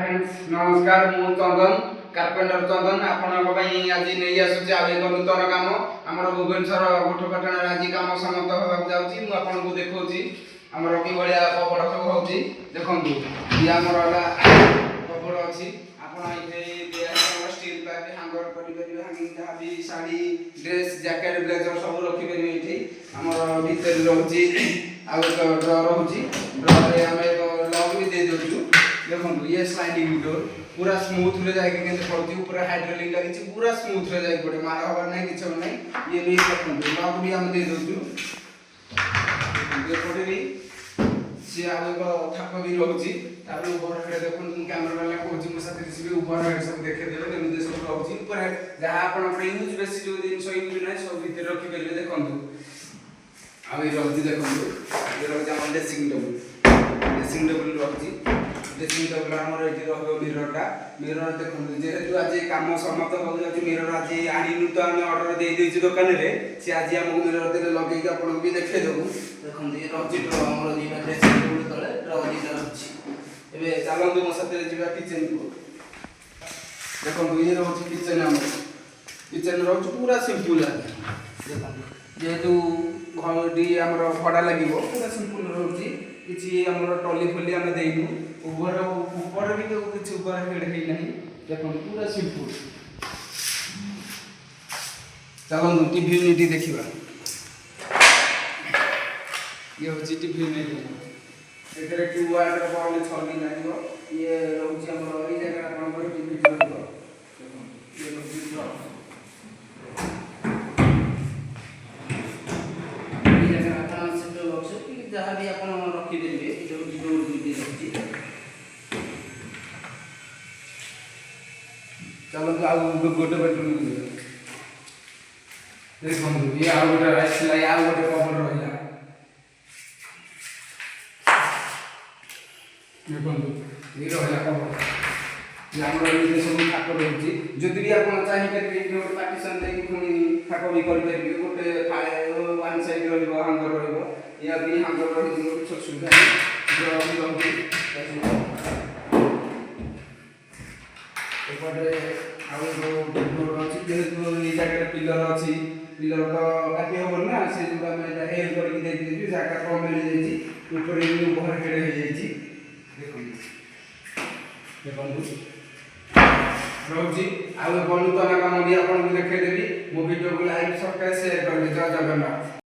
Friends नमस्कार मु चंदन carpenter चंदन आपनक पई आज नै आसुची आ एक नूतन काम हमर भुवनेश्वर गोठपाटण आज काम समाप्त होबाक जाउची मु आपनको देखौची हमर की बढिया कपड़ सब होउची देखंतु ई हमर वाला कपड़ अछि आपन इथे दिया स्टील पाइप हैंगर करि करि हैंगिंग जहा भी साड़ी ड्रेस जैकेट ब्लेजर सब रखि परिबे इथे हमर भीतर रहउची आ एक ड्रॉ रहउची ड्रॉ रे हम एक लॉक भी दे दोछु देखो ये स्लाइडिंग डोर पूरा स्मूथ रे जाके केते पड़ती ऊपर हाइड्रोलिक लागि छी पूरा स्मूथ रे जाके पड़े मार हबर नहीं किछ नहीं ये भी देखो लॉक भी हम दे दोछु ये पड़े भी से आगे को थाप भी रहउची तापर ऊपर हेड देखो कैमरा वाला कोच मो साथे से ऊपर हेड सब देखे देले केते सब रहउची ऊपर जहां आपण पे यूज बेसी जो दिन सो यूज नहीं सब भीतर रखि परिबे देखंतु आ ये रहउची देखंतु ये रहउची हम ड्रेसिंग टेबल रहउची ड्रेसिंग टेबल हमर एठी रहबो मिरर देखंतु जेहेतु आज काम समाप्त हो जाउची मिरर आज आनी तो हम ऑर्डर दे देछि दुकान रे से आज हम मिरर दे लगे के आपन भी देखे देबो देखंतु ये रहउची ड्रॉ हमर जीवा ड्रेसिंग टेबल तळे ड्रॉ दिला रहउची एबे चालंतु मो साथे जीवा किचन को देखंतु ये रहउची किचन हमर किचन रहउची पूरा सिंपल है देखंतु जेहेतु घरडी हमर भडा लागिवो पूरा सिंपल रहउची किछि हमर टॉली फली हम देइनु ऊपर भी तो कुछ ऊपर हेड है नहीं देखो पूरा सिंपल चलो टीवी यूनिटी देखिबा ये होची टीवी यूनिटी एतरे 2 वाट रो बॉल 6 दिन लागो ये होची हमर ई जगह अपन टीवी चलबो देखो ये होची ई जगह अपन से तो बॉक्स की जहां भी अपन रखि देबे जो डोर दी रहती चलो तो आउ गोटे बेडरूम देखो ये आउ गोटे आइसला आउ गोटे कपड़ रहिला देखो ये रहिला कपड़ ये हमर ये सब ठाकुर रहउची जदि भी आपण चाहि के गोटे पार्टीशन दे कि पुनी ठाकुर भी कर परिबे गोटे वन साइड रहइबो हंगर रहइबो या भी हंगर रहइबो छोट सुविधा जो भी रहउची एपटे आउ डोर अछि जेहेतु ई जगह पिलर अछि पिलर तो काटी हो ना से जो हम हेल्प करके दे दी जगह कम मिल जाई ऊपर भी ओवर हेड हो जाई देखो रहउची आउ बनुतना काम भी आपन देखे देबी मो वीडियो को लाइक सब्सक्राइब शेयर कर दे जय जगन्नाथ।